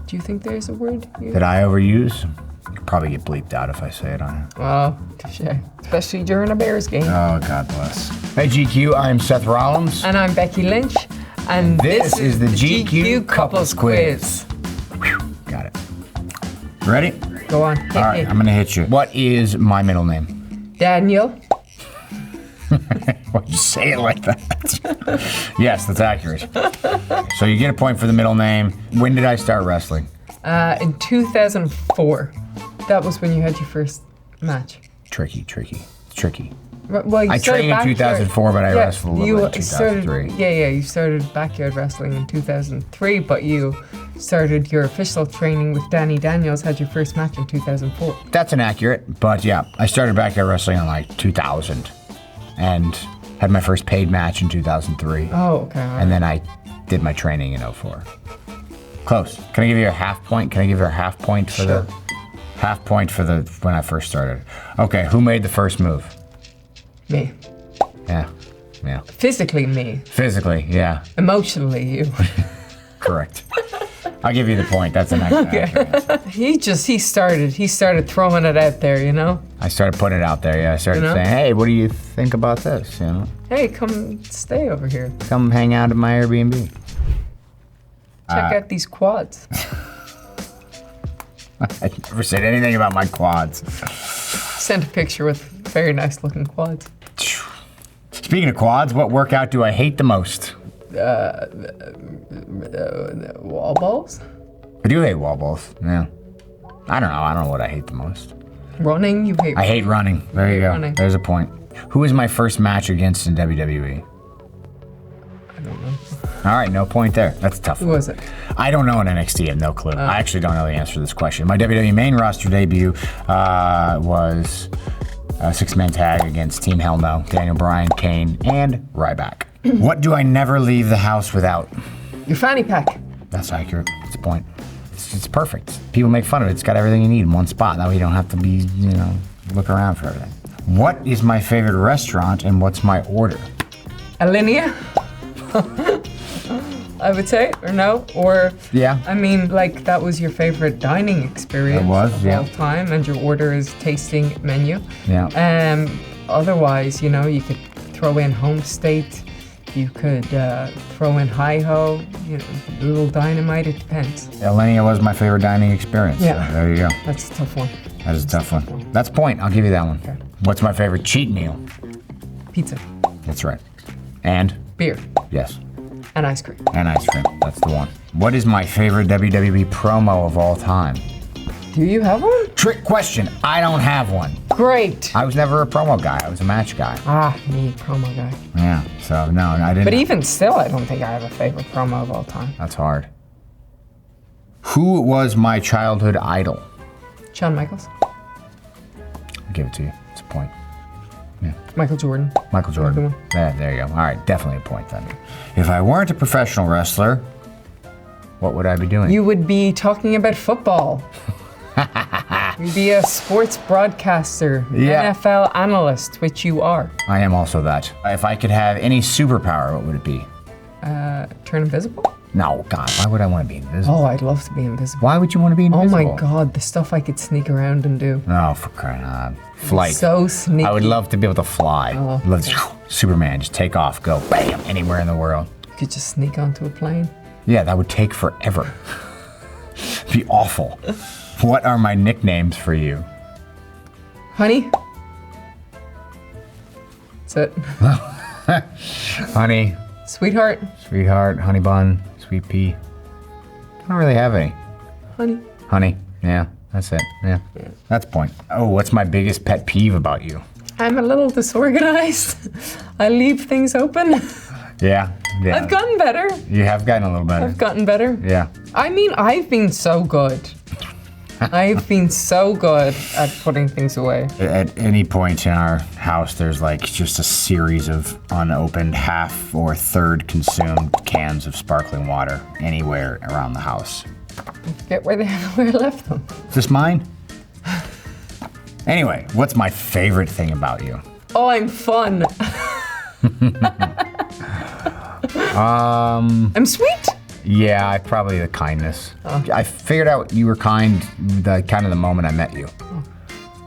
Do you think there's a word here? That I overuse? Could probably get bleeped out if I say it on it. Oh, touché. Especially during a Bears game. Oh, God bless. Hey, GQ, I'm Seth Rollins. And I'm Becky Lynch. And this is the GQ Couples Quiz. Whew, got it. Ready? Go on. All right, I'm gonna hit you. What is my middle name? Daniel. Why'd you say it like that? Yes, that's accurate. So you get a point for the middle name. When did I start wrestling? In 2004. That was when you had your first match. Tricky. Well, you I trained in 2004, but I wrestled a little bit in 2003. You started backyard wrestling in 2003, but you started your official training with Danny Daniels, had your first match in 2004. That's inaccurate, but yeah, I started backyard wrestling in like 2000 and had my first paid match in 2003. Oh, okay. Right. And then I did my training in 04. Close. Can I give you a half point? Can I give you a half point for Sure. the when I first started? Okay, who made the first move? Me. Yeah. Physically me. Physically, yeah. Emotionally you. Correct. I'll give you the point. That's an accurate answer. He started throwing it out there, you know? I started putting it out there, yeah. I started saying, hey, what do you think about this, you know? Hey, come stay over here. Come hang out at my Airbnb. Check out these quads. I never said anything about my quads. Sent a picture with very nice looking quads. Speaking of quads, what workout do I hate the most? Wall balls? I do hate wall balls, yeah. I don't know what I hate the most. Running, you hate. I hate running. There you go. Running. There's a point. Who was my first match against in WWE? I don't know. All right, no point there. That's a tough Who one. was it? I don't know in NXT. I have no clue. I actually don't know the answer to this question. My WWE main roster debut was a six-man tag against Team Hell No, Daniel Bryan, Kane, and Ryback. What do I never leave the house without? Your fanny pack. That's accurate. It's a point. It's perfect. People make fun of it. It's got everything you need in one spot. That way you don't have to be, look around for everything. What is my favorite restaurant and what's my order? Alinea? I would say, or no, or Yeah. I mean, like that was your favorite dining experience of all time, and your order is tasting menu. Yeah. Otherwise, you could throw in home state, you could throw in hi-ho, little dynamite. It depends. Alinea was my favorite dining experience. Yeah. So there you go. That's a tough one. That is a tough one. That's a point. I'll give you that one. Okay. What's my favorite cheat meal? Pizza, That's right. And? beer, Yes. and ice cream. And ice cream. That's the one. What is my favorite WWE promo of all time? Do you have one? Trick question. I don't have one. Great. I was never a promo guy. I was a match guy. Me, promo guy. Yeah. So no, I didn't. But even still, I don't think I have a favorite promo of all time. That's hard. Who was my childhood idol? Shawn Michaels. I'll give it to you. It's a point. Michael Jordan. Michael Jordan. Yeah, there you go. All right, definitely a point then. If I weren't a professional wrestler, what would I be doing? You would be talking about football. You'd be a sports broadcaster, Yeah. NFL analyst, which you are. I am also that. If I could have any superpower, what would it be? Turn invisible? No, God, why would I want to be invisible? Oh, I'd love to be invisible. Why would you want to be Oh invisible? my God, the stuff I could sneak around and do. No, for crying out loud. Flight. So sneaky. I would love to be able to fly. Oh, Let's Superman, just take off, go, bam, anywhere in the world. You could just sneak onto a plane. Yeah, that would take forever. It'd be awful. What are my nicknames for you? Honey? That's it. Honey, Sweetheart? sweetheart, honey bun, sweet pea. I don't really have any. Honey? Honey, yeah, that's it, yeah. That's a point. Oh, what's my biggest pet peeve about you? I'm a little disorganized. I leave things open. Yeah. I've gotten better. You have gotten a little better. I've gotten better. Yeah. I mean, I've been so good. I've been so good at putting things away. At any point in our house, there's like just a series of unopened half or third consumed cans of sparkling water anywhere around the house. I forget where I left them. Is this mine? Anyway, what's my favorite thing about you? Oh, I'm fun. I'm sweet. Yeah, probably the kindness. I figured out you were kind the moment I met you.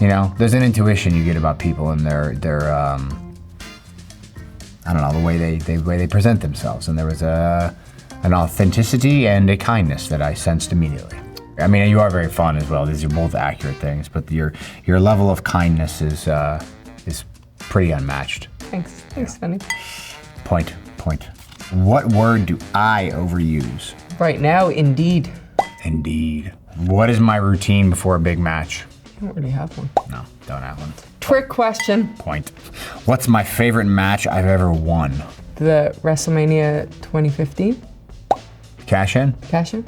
You know, there's an intuition you get about people and their I don't know, the way they present themselves, and there was an authenticity and a kindness that I sensed immediately. I mean, you are very fun as well. These are both accurate things, but your level of kindness is pretty unmatched. Thanks, Sunny. Point. What word do I overuse? Right now, indeed. Indeed. What is my routine before a big match? I don't really have one. No, don't have one. Trick question. Point. What's my favorite match I've ever won? The WrestleMania 2015. Cash in? Cash in?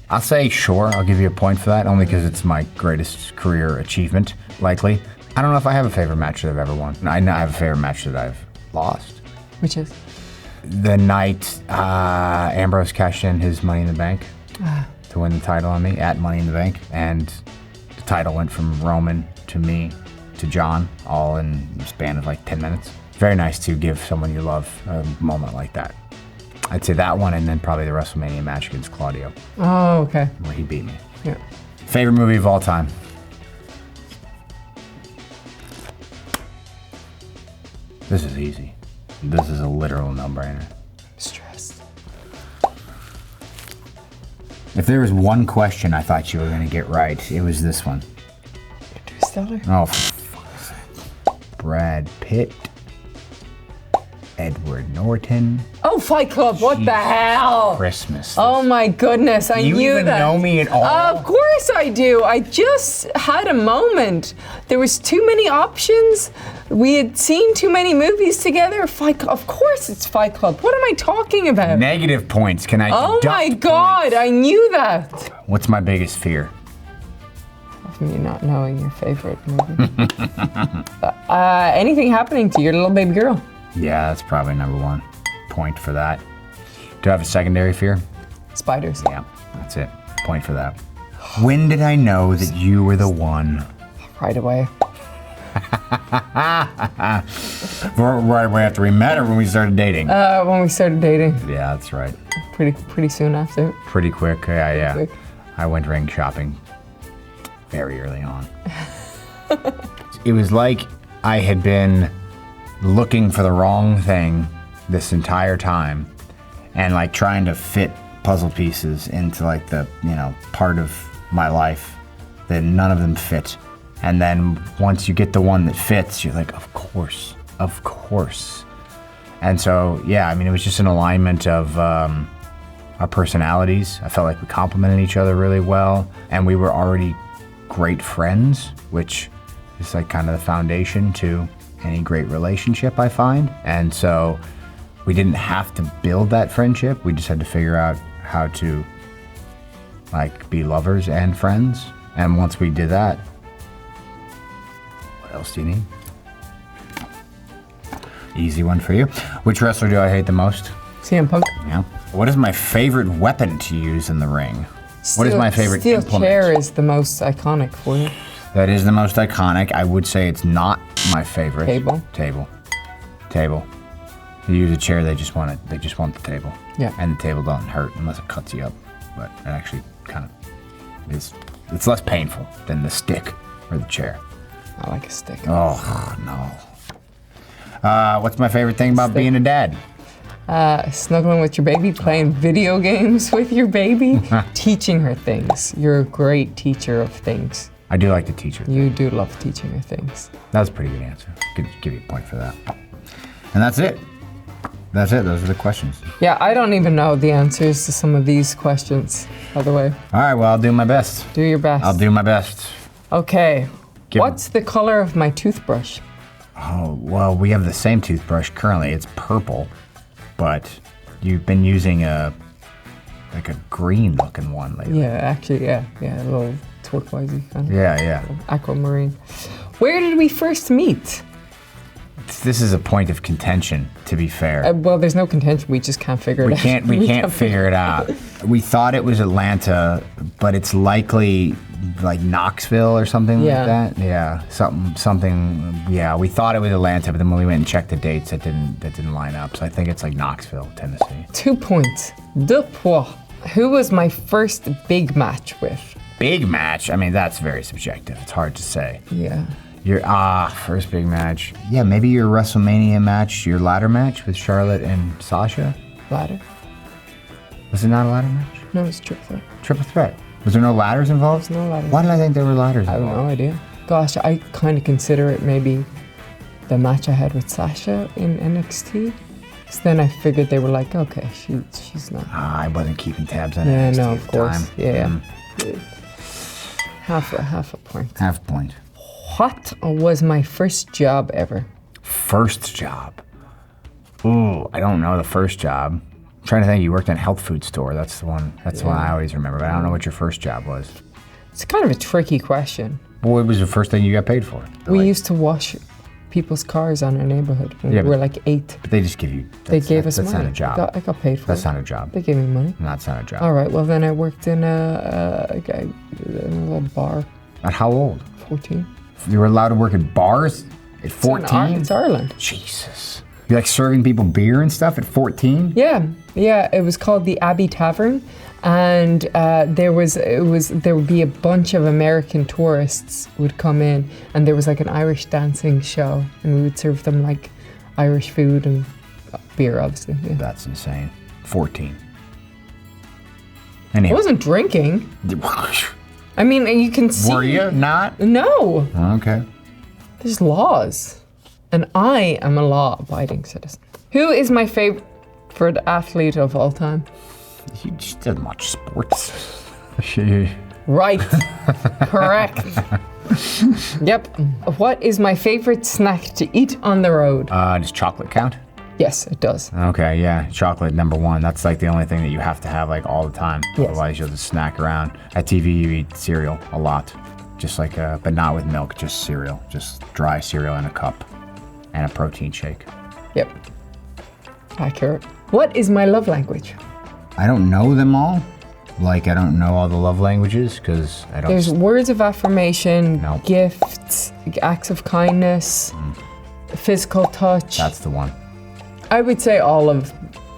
I'll say sure. I'll give you a point for that, only because it's my greatest career achievement, likely. I don't know if I have a favorite match that I've ever won. I have a favorite match that I've lost. Which is? The night Ambrose cashed in his Money in the Bank to win the title on me at Money in the Bank. And the title went from Roman to me to John, all in the span of like 10 minutes. Very nice to give someone you love a moment like that. I'd say that one, and then probably the WrestleMania match against Claudio. Oh, okay. Where he beat me. Yeah. Favorite movie of all time? This is easy. This is a literal no-brainer. Stressed. If there was one question I thought you were going to get right, it was this one. Interstellar? Oh, for fuck's sake. Brad Pitt. Edward Norton. Oh, Fight Club, what the hell? Christmas. Oh my goodness, I knew that. You even know me at all? Of course I do. I just had a moment. There was too many options. We had seen too many movies together. Of course it's Fight Club. What am I talking about? Negative points. Can I Oh my God, points? I knew that. What's my biggest fear? Of me not knowing your favorite movie. Anything happening to your little baby girl? Yeah, that's probably number one. Point for that. Do I have a secondary fear? Spiders. Yeah, that's it. Point for that. When did I know that you were the one? Right away. Right away after we met, or when we started dating? When we started dating. Yeah, that's right. Pretty soon after. Pretty quick, yeah. Quick. I went ring shopping very early on. It was like I had been looking for the wrong thing this entire time, and like trying to fit puzzle pieces into like the, part of my life that none of them fit. And then once you get the one that fits, you're like, of course. And so, yeah, I mean, it was just an alignment of our personalities. I felt like we complemented each other really well, and we were already great friends, which is like kind of the foundation to any great relationship, I find. And so we didn't have to build that friendship. We just had to figure out how to like be lovers and friends. And once we did that, what else do you need? Easy one for you. Which wrestler do I hate the most? CM Punk. Yeah. What is my favorite weapon to use in the ring? What is my favorite steel implement? chair is the most iconic for you. That is the most iconic. I would say it's not my favorite. Table. You use a chair, they just want it. They just want the table. Yeah. And the table don't hurt unless it cuts you up. But it actually kind of is. It's less painful than the stick or the chair. I like a stick. Oh no. What's my favorite thing about being a dad? Snuggling with your baby, playing video games with your baby, teaching her things. You're a great teacher of things. I do like to teach her. You do love teaching her things. That was a pretty good answer. Could give you a point for that. And that's it. Those are the questions. Yeah, I don't even know the answers to some of these questions, by the way. All right, well, I'll do my best. Do your best. I'll do my best. Okay. What's the color of my toothbrush? Oh, well, we have the same toothbrush currently. It's purple, but you've been using a green looking one lately. Yeah, actually, yeah, a little turquoisey kind of. Yeah. Aquamarine. Where did we first meet? This is a point of contention, to be fair. Well, there's no contention. We just can't figure it out. We can't figure it out. We thought it was Atlanta, but it's likely like Knoxville or something like that. Yeah, something. Yeah, we thought it was Atlanta, but then when we went and checked the dates, that didn't line up. So I think it's like Knoxville, Tennessee. 2 points. 2 points. Who was my first big match with? Big match? I mean, that's very subjective. It's hard to say. Yeah. Your first big match. Yeah, maybe your WrestleMania match, your ladder match with Charlotte and Sasha. Ladder? Was it not a ladder match? No, it's triple threat. Triple threat. Was there no ladders involved? There's no ladders. Why did I think there were ladders I have involved? no idea. Gosh, I kind of consider it maybe the match I had with Sasha in NXT. So then I figured they were like, okay, she's not. I wasn't keeping tabs on Yeah, NXT no, at of the course. time. Yeah. Half a point. Half a point. What was my first job ever? First job. Ooh, I don't know the first job. I'm trying to think. You worked in a health food store. That's the one. That's the one I always remember. But I don't know what your first job was. It's kind of a tricky question. What was the first thing you got paid for? We used to wash people's cars on our neighborhood when we were like 8. But they just give you. They gave us money. That's not a job. I got paid for That's it. not a job. They gave me money. That's not a job. All right, well then I worked in a little bar. At how old? 14. You were allowed to work at bars at 14? It's Ireland. Jesus. You like serving people beer and stuff at 14? Yeah, it was called the Abbey Tavern, and there would be a bunch of American tourists would come in, and there was like an Irish dancing show, and we would serve them like Irish food and beer, obviously. Yeah. That's insane. 14. I Anyway. wasn't drinking. I mean, you can see. Were you not? No. Okay. There's laws, and I am a law-abiding citizen. Who is my favorite athlete of all time? You just didn't watch sports. Right. Correct. Yep. What is my favorite snack to eat on the road? Does chocolate count? Yes, it does. Okay, yeah, chocolate #1. That's like the only thing that you have to have like all the time. Yes. Otherwise, you'll just snack around. At TV, you eat cereal a lot, just like, but not with milk, just cereal, just dry cereal in a cup, and a protein shake. Yep. Accurate. What is my love language? I don't know them all. Like I don't know all the love languages because I don't. There's words of affirmation, Nope. gifts, acts of kindness, physical touch. That's the one. I would say all of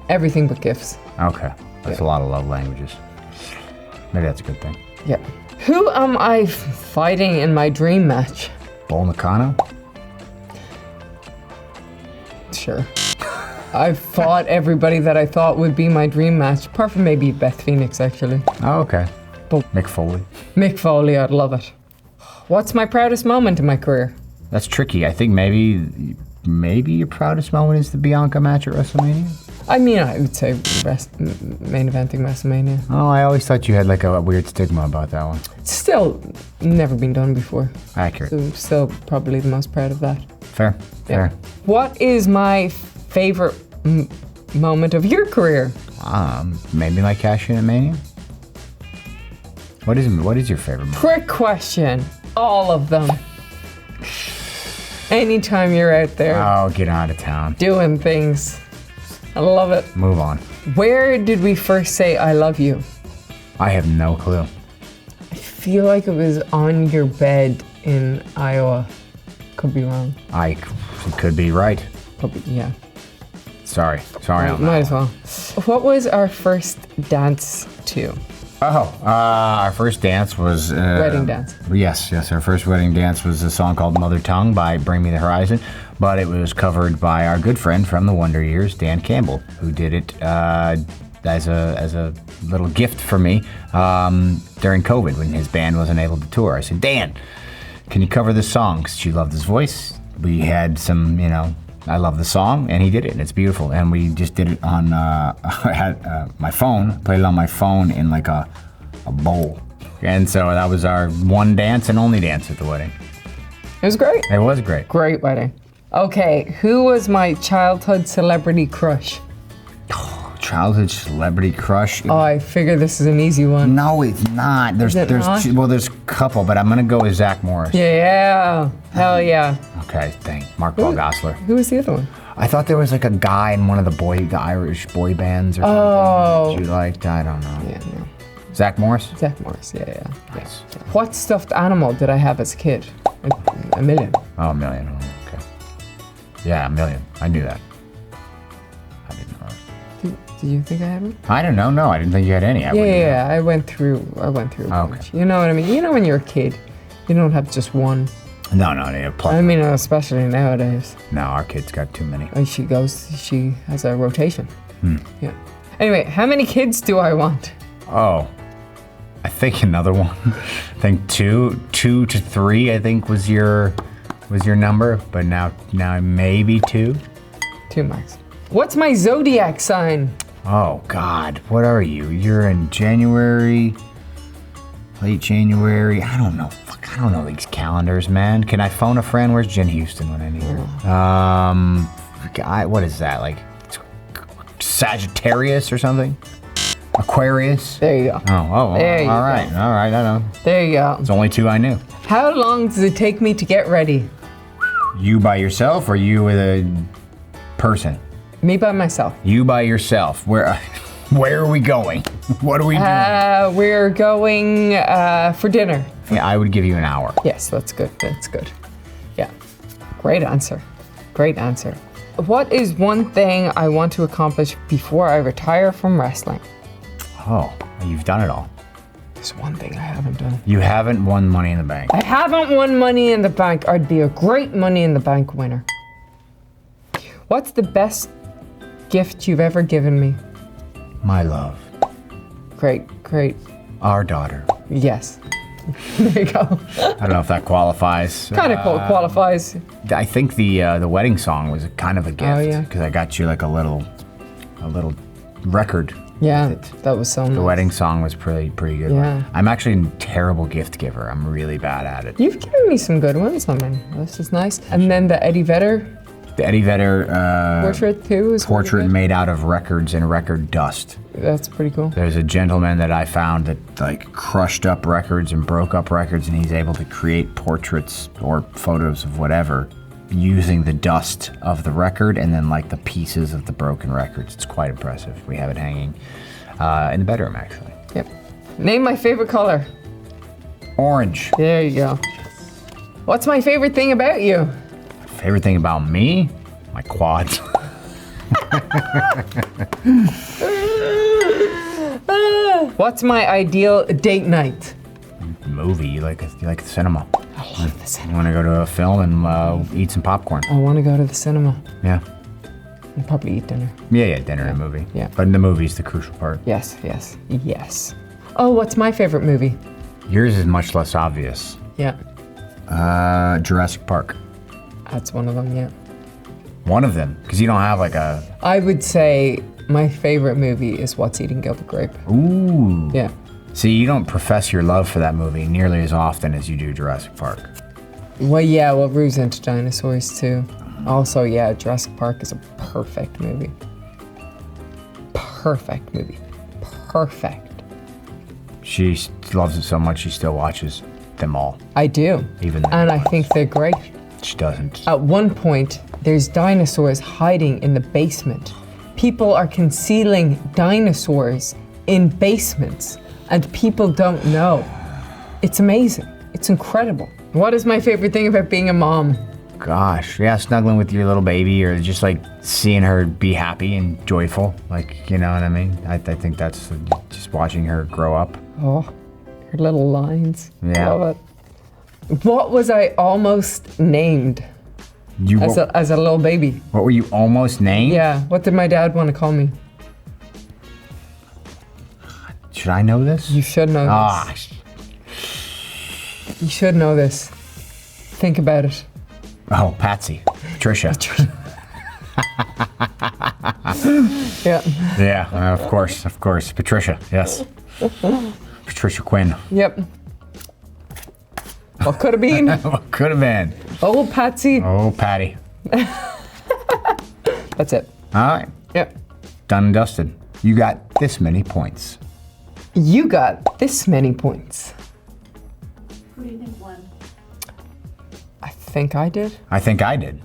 everything but gifts. Okay, that's a lot of love languages. Maybe that's a good thing. Yep. Who am I fighting in my dream match? Bull Nakano? Sure. I fought everybody that I thought would be my dream match, apart from maybe Beth Phoenix, actually. Oh, okay. But- Mick Foley. Mick Foley, I'd love it. What's my proudest moment in my career? That's tricky. I think maybe your proudest moment is the Bianca match at WrestleMania? I mean, I would say main eventing WrestleMania. Oh, I always thought you had like a weird stigma about that one. It's still never been done before. Accurate. So I'm still probably the most proud of that. Fair. Fair. What is my favorite moment of your career? Maybe like Cash In at Mania? What is your favorite moment? Trick question. All of them. Anytime you're out there Oh, get out of town. doing things. I love it. Move on. Where did we first say I love you? I have no clue. I feel like it was on your bed in Iowa. Could be wrong. I could be right. Could be, yeah. Sorry on Might that. as well. What was our first dance to? Our first dance was... Wedding dance. Yes, our first wedding dance was a song called Mother Tongue by Bring Me the Horizon, but it was covered by our good friend from the Wonder Years, Dan Campbell, who did it as a little gift for me during COVID when his band wasn't able to tour. I said, Dan, can you cover this song? 'Cause she loved his voice. We had some, I love the song, and he did it, and it's beautiful. And we just did it on my phone, played it on my phone in like a bowl. And so that was our one dance and only dance at the wedding. It was great. It was great. Great wedding. Okay, who was my childhood celebrity crush? Childhood celebrity crush. Oh, I figure this is an easy one. No, it's not. There's it not? there's a couple, but I'm gonna go with Zach Morris. Yeah, hell yeah. Okay, thank Mark Paul Gosselaar. Who was the other one? I thought there was like a guy in one of the Irish boy bands or something that you liked. I don't know. Yeah, no. Zach Morris? Zach Morris, yeah. Nice. Yeah. What stuffed animal did I have as a kid? A million. Oh, a million. Oh, okay. Yeah, a million. I knew that. I didn't know that. Do you think I had one? I don't know. No, I didn't think you had any. Yeah. I went through a bunch. You know what I mean? You know when you're a kid, you don't have just one. No, plus. I mean, especially nowadays. No, our kid's got too many. And she has a rotation. Yeah. Anyway, how many kids do I want? Oh, I think another one. I think two to three, I think was your number, but now maybe two. Two max. What's my zodiac sign? Oh God, what are you? You're in January, late January. I don't know. I don't know these calendars, man. Can I phone a friend? Where's Jen Houston when I need her? What is that? Like Sagittarius or something? Aquarius? There you go. Oh, there you all right, go. I know. There you go. It's only two I knew. How long does it take me to get ready? You by yourself or you with a person? Me by myself. You by yourself. Where are we going? What are we doing? We're going for dinner. Yeah, I would give you an hour. Yes, that's good. Yeah. Great answer. What is one thing I want to accomplish before I retire from wrestling? Oh, you've done it all. There's one thing I haven't done. You haven't won Money in the Bank. I haven't won Money in the Bank. I'd be a great Money in the Bank winner. What's the best gift you've ever given me? My love. Great. Our daughter. Yes. There you go. I don't know if that qualifies. Kind of qualifies. I think the wedding song was kind of a gift. Oh, yeah. Because I got you like a little record. Yeah, with it. that was so nice. The wedding song was pretty good. Yeah. I'm actually a terrible gift giver. I'm really bad at it. You've given me some good ones. I mean, this is nice. And then the Eddie Vedder. The Eddie Vedder portrait too is portrait made out of records and record dust. That's pretty cool. There's a gentleman that I found that like crushed up records and broke up records, and he's able to create portraits or photos of whatever using the dust of the record and then like the pieces of the broken records. It's quite impressive. We have it hanging in the bedroom actually. Yep. Name my favorite color. Orange. There you go. What's my favorite thing about you? Favorite thing about me? My quads. What's my ideal date night? Movie. You like the cinema. I love the cinema. You want to go to a film and eat some popcorn. I want to go to the cinema. Yeah. And probably eat dinner. Yeah, dinner and a movie. Yeah. But in the movie's the crucial part. Yes. Oh, what's my favorite movie? Yours is much less obvious. Yeah. Jurassic Park. That's one of them, yeah. One of them? Because you don't have like a... I would say my favorite movie is What's Eating Gilbert Grape. Ooh. Yeah. See, you don't profess your love for that movie nearly as often as you do Jurassic Park. Well, yeah, Rue's into dinosaurs too. Also, yeah, Jurassic Park is a perfect movie. Perfect. She loves it so much she still watches them all. I do. Even and I think they're great. She doesn't. At one point, there's dinosaurs hiding in the basement. People are concealing dinosaurs in basements, and people don't know. It's amazing. It's incredible. What is my favorite thing about being a mom? Gosh, yeah, snuggling with your little baby or just like seeing her be happy and joyful. Like, you know what I mean? I think that's just watching her grow up. Oh, her little lines. Yeah. Love it. What was I almost named as a little baby? What were you almost named? Yeah. What did my dad want to call me? Should I know this? You should know this. You should know this. Think about it. Oh, Patsy. Patricia. Yeah. Yeah, of course. Patricia, yes. Patricia Quinn. Yep. What could have been? What could have been? Oh, Patsy. Oh, Patty. That's it. All right. Yep. Done and dusted. You got this many points. You got this many points. Who do you think won? I think I did. I think I did.